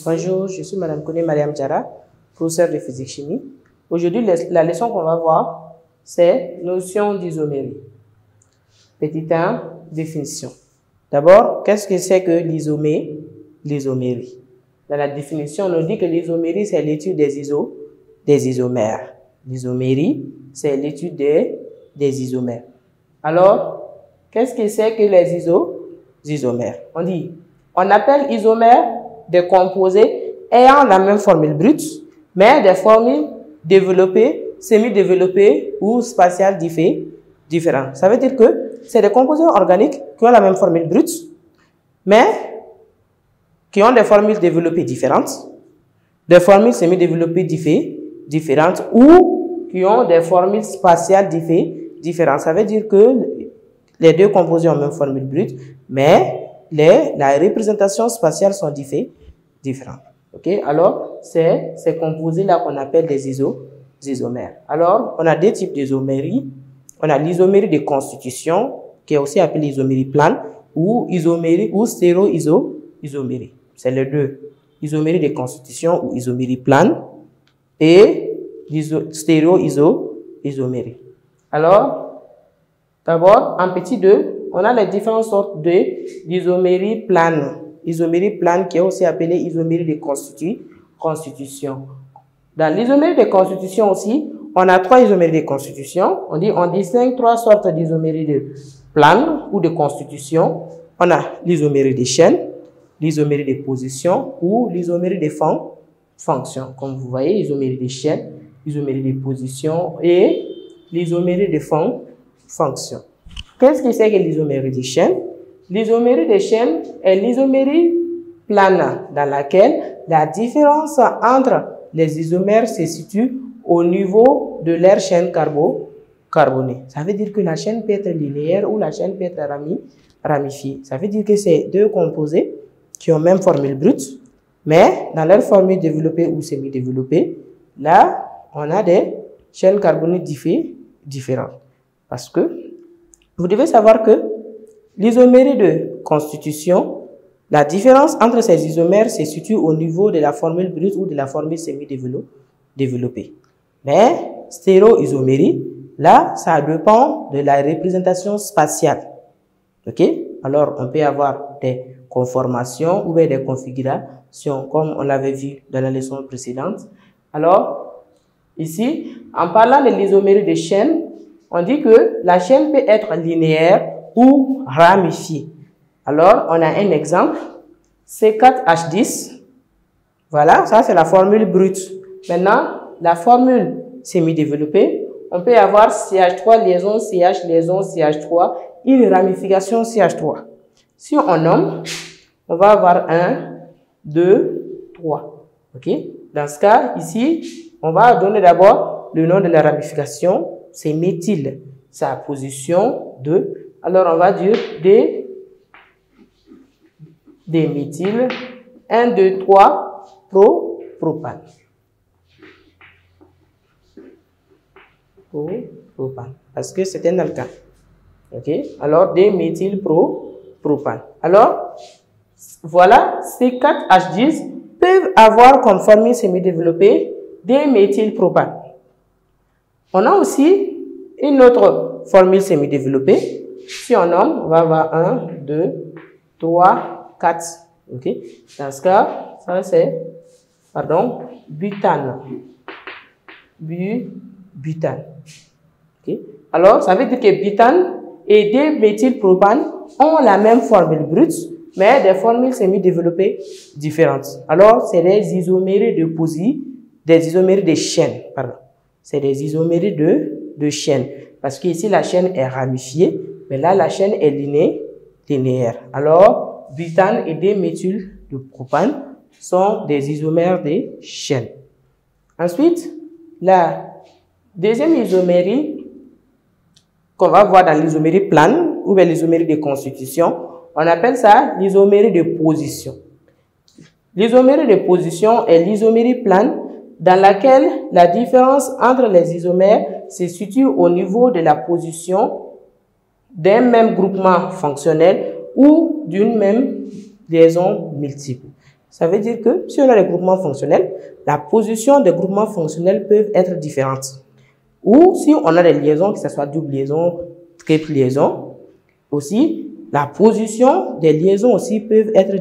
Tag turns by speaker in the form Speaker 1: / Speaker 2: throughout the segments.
Speaker 1: Bonjour, je suis Madame Kone Mariam Diarra, professeure de physique-chimie. Aujourd'hui, la leçon qu'on va voir, c'est notion d'isomérie. Petit 1, définition. D'abord, qu'est-ce que c'est que l'isomérie? Dans la définition, on nous dit que l'isomérie, c'est l'étude des isomères. L'isomérie, c'est l'étude des isomères. Alors, qu'est-ce que c'est que les isomères? On appelle isomères des composés ayant la même formule brute, mais des formules développées, semi-développées ou spatiales différentes. Ça veut dire que c'est des composés organiques qui ont la même formule brute, mais qui ont des formules développées différentes, des formules semi-développées différentes ou qui ont des formules spatiales différentes. Ça veut dire que les deux composés ont la même formule brute, mais la représentation spatiale sont différentes. Okay? Alors, c'est ces composés-là qu'on appelle des isomères. Alors, on a deux types d'isomérie. On a l'isomérie de constitution, qui est aussi appelée isomérie plane, ou isomérie ou stéréo-isomérie. C'est les deux. Isomérie de constitution ou isomérie plane et stéréo-isomérie. Alors, d'abord, en petit 2, on a les différentes sortes d'isomérie plane. Isomérie plane qui est aussi appelée isomérie de constitution. Dans l'isomérie de constitution aussi, on a 3 isoméries de constitution. On distingue 3 sortes d'isomérie de plane ou de constitution. On a l'isomérie de chaîne, l'isomérie de position ou l'isomérie de fonction. Comme vous voyez, isomérie de chaîne, l'isomérie de position et l'isomérie de fonction. Qu'est-ce que c'est que l'isomérie de chaîne? L'isomérie de chaîne est l'isomérie plane dans laquelle la différence entre les isomères se situe au niveau de leur chaîne carbonée. Ça veut dire que la chaîne peut être linéaire ou la chaîne peut être ramifiée. Ça veut dire que c'est deux composés qui ont même formule brute, mais dans leur formule développée ou semi-développée, là, on a des chaînes carbonées différentes. Parce que vous devez savoir que l'isomérie de constitution, la différence entre ces isomères se situe au niveau de la formule brute ou de la formule semi-développée. Mais stéréo-isomérie, là, ça dépend de la représentation spatiale. Ok? Alors, on peut avoir des conformations ou des configurations, comme on l'avait vu dans la leçon précédente. Alors, ici, en parlant de l'isomérie de chaîne, on dit que la chaîne peut être linéaire ou ramifiée. Alors, on a un exemple, C4H10. Voilà, ça c'est la formule brute. Maintenant, la formule semi-développée, on peut avoir CH3 liaison CH liaison CH3, une ramification CH3. Si on nomme, on va avoir 1, 2, 3. Ok? Dans ce cas, ici, on va donner d'abord le nom de la ramification, c'est méthyle. Sa position 2. Alors, on va dire D-méthyle, 1, 2, 3, propane. Propane. Parce que c'est un alkane. Ok? Alors, D-méthyle propane. Alors, voilà, ces 4 H10 peuvent avoir comme formule semi-développée D-méthylpropane. On a aussi une autre formule semi-développée. Si on nomme, on va avoir 1, 2, 3, 4. Ok? Dans ce cas, ça c'est, butane. Butane. Ok? Alors, ça veut dire que butane et D-méthylpropane ont la même formule brute, mais des formules semi-développées différentes. Alors, c'est des isoméries des isoméries de chaîne, C'est des isoméries de chaîne. Parce qu'ici, la chaîne est ramifiée, mais là, la chaîne est linéaire. Alors, butane et D-méthylpropane sont des isomères de chaîne. Ensuite, la deuxième isomérie qu'on va voir dans l'isomérie plane ou bien l'isomérie de constitution, on appelle ça l'isomérie de position. L'isomérie de position est l'isomérie plane dans laquelle la différence entre les isomères se situe au niveau de la position d'un même groupement fonctionnel ou d'une même liaison multiple. Ça veut dire que si on a des groupements fonctionnels, la position des groupements fonctionnels peuvent être différentes. Ou si on a des liaisons, que ce soit double liaison, triple liaison, aussi, la position des liaisons aussi peuvent être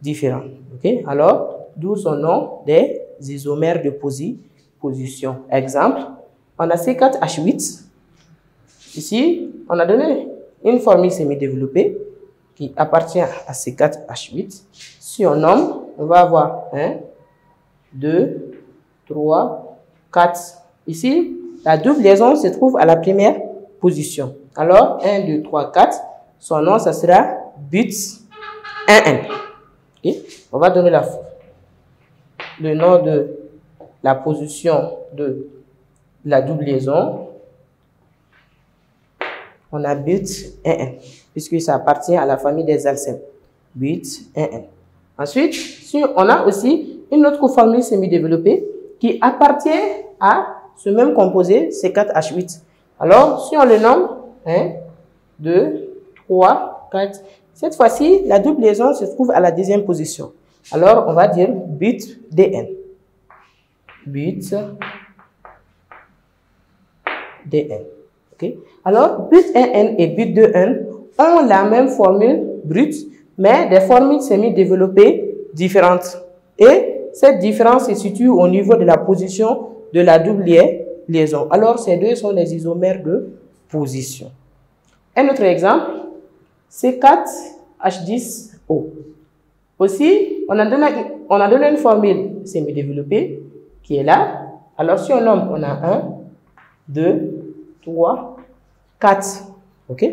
Speaker 1: différentes. Okay? Alors, d'où son nom des isomères de position. Exemple, on a C4H8. Ici, on a donné une formule semi-développée qui appartient à C4H8. Si on nomme, on va avoir 1, 2, 3, 4. Ici, la double liaison se trouve à la première position. Alors, 1, 2, 3, 4. Son nom, ça sera but 1N. Okay? On va donner le nom de la position de la double liaison. On a but 1N, puisque ça appartient à la famille des alcènes. But 1N. Ensuite, si on a aussi une autre formule semi-développée qui appartient à ce même composé C4H8. Alors, si on le nomme 1, 2, 3, 4. Cette fois-ci, la double liaison se trouve à la deuxième position. Alors, on va dire but DN. But DN. Okay? Alors, but 1N et but 2N ont la même formule brute, mais des formules semi-développées différentes. Et cette différence se situe au niveau de la position de la double liaison. Alors, ces deux sont les isomères de position. Un autre exemple, C4H10O. Aussi, on a donné une formule semi-développée qui est là. Alors, si on nomme, on a 1, 2, 3, 4. OK?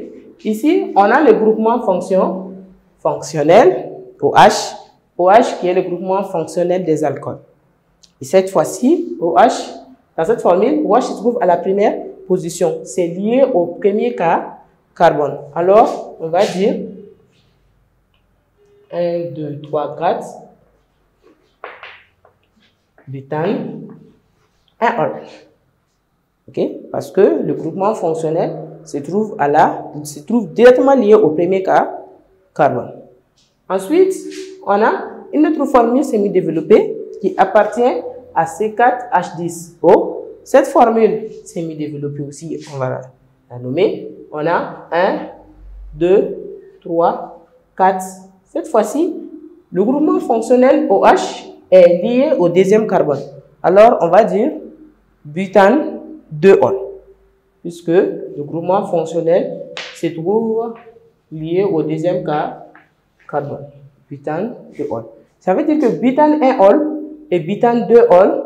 Speaker 1: Ici, on a le groupement fonctionnel, OH. OH qui est le groupement fonctionnel des alcools. Et cette fois-ci, OH, dans cette formule, OH se trouve à la première position. C'est lié au premier carbone. Alors, on va dire 1, 2, 3, 4. Butane, 1 ol. OK? Parce que le groupement fonctionnel se trouve directement lié au premier carbone. Ensuite, on a une autre formule semi-développée qui appartient à C4H10O. Cette formule semi-développée aussi, on va la nommer. On a 1, 2, 3, 4. Cette fois-ci, le groupement fonctionnel OH est lié au deuxième carbone. Alors, on va dire butane 2ol, puisque le groupement fonctionnel se trouve lié au deuxième carbone. Butane 2ol. Ça veut dire que butane 1ol et butane 2ol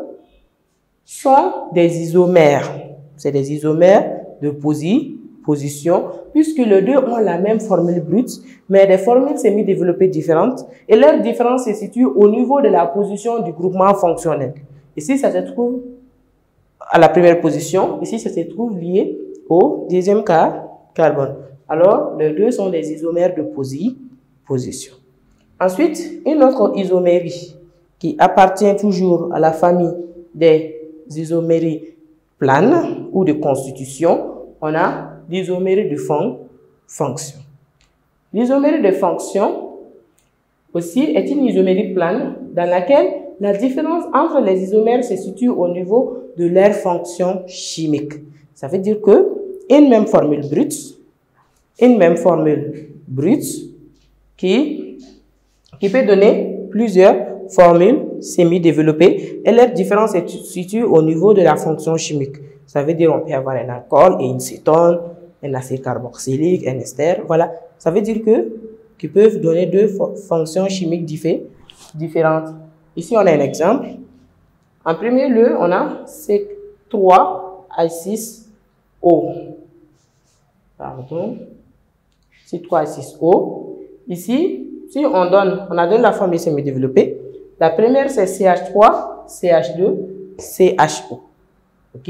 Speaker 1: sont des isomères. C'est des isomères de position, puisque les deux ont la même formule brute, mais des formules semi-développées différentes, et leur différence se situe au niveau de la position du groupement fonctionnel. Ici, ça se trouve à la première position, ici, ça se trouve lié au deuxième carbone. Alors, les deux sont des isomères de position. Ensuite, une autre isomérie qui appartient toujours à la famille des isoméries planes ou de constitution, on a l'isomérie de fonction. L'isomérie de fonction aussi est une isomérie plane dans laquelle la différence entre les isomères se situe au niveau de leur fonction chimique. Ça veut dire que une même formule brute qui peut donner plusieurs formules semi-développées et leur différence se situe au niveau de la fonction chimique. Ça veut dire qu'on peut avoir un alcool et une cétone, un acide carboxylique, un ester. Voilà. Ça veut dire qu'ils peuvent donner deux fonctions chimiques différentes. Ici, on a un exemple. En premier lieu, on a C3H6O. Pardon. C3H6O. Ici, si on a donné la formule semi-développée. La première, c'est CH3, CH2, CHO. OK?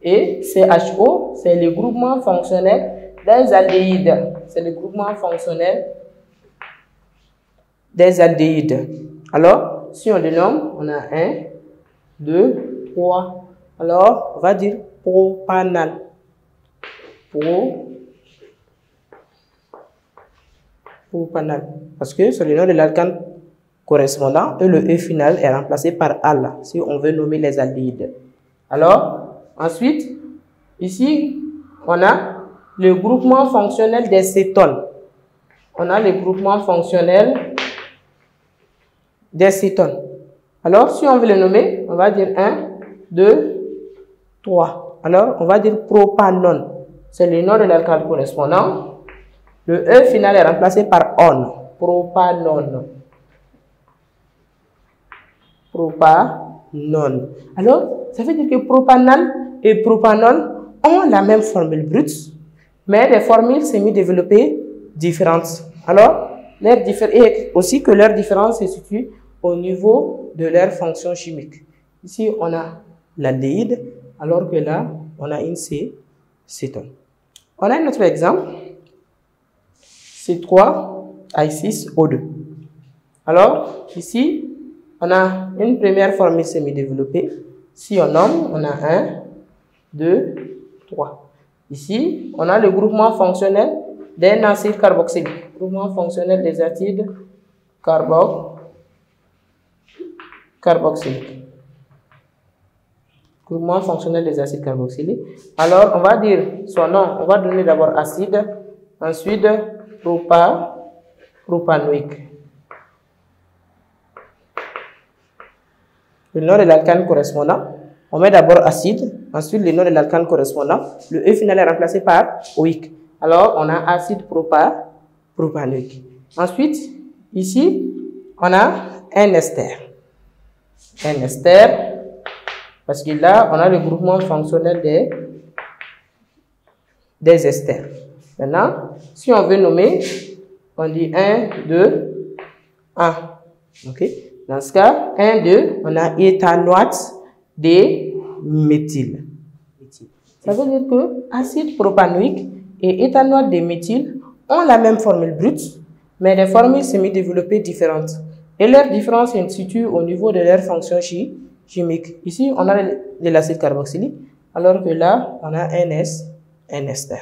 Speaker 1: Et CHO, c'est le groupement fonctionnel des aldéhydes. C'est le groupement fonctionnel des aldéhydes. Alors, si on le nomme, on a 1, 2, 3. Alors, on va dire propanal. Propanal. Parce que c'est le nom de l'alcane correspondant et le E final est remplacé par al si on veut nommer les aldéhydes. Alors, ensuite, ici, on a le groupement fonctionnel des cétones. On a le groupement fonctionnel des cétones. Alors, si on veut le nommer, on va dire 1, 2, 3. Alors, on va dire propanone. C'est le nom de l'alcane correspondant. Le E final est remplacé par on. Propanone. Propanone. Alors, ça veut dire que propanal et propanone ont la même formule brute, mais des formules semi-développées différentes. Alors, et aussi que leur différence se situe au niveau de leur fonction chimique. Ici, on a l'aldéhyde, alors que là, on a une cétone. On a un autre exemple, C3H6O2. Alors, ici, on a une première formule semi-développée. Si on nomme, on a 1, 2, 3. Ici, on a le groupement fonctionnel d'un acide carboxylique. Groupement fonctionnel des acides carboxyliques. Groupement fonctionnel des acides carboxyliques. Alors, on va dire son nom. On va donner d'abord acide, ensuite propanoïque. Le nom de l'alcane correspondant. On met d'abord acide, ensuite le nom de l'alcane correspondant. Le E final est remplacé par oïque. Alors, on a acide propanoïque. Ensuite, ici, on a un ester. Un ester, parce que là, on a le groupement fonctionnel des esters. Maintenant, si on veut nommer, on dit 1, 2, 1. OK? Dans ce cas, 1, 2, on a éthanoate de méthyle. Ça veut dire que acide propanoïque et éthanoate de méthyle ont la même formule brute, mais des formules semi-développées différentes. Et leur différence se situe au niveau de leur fonction chimique. Ici, on a de l'acide carboxylique, alors que là, on a un ester.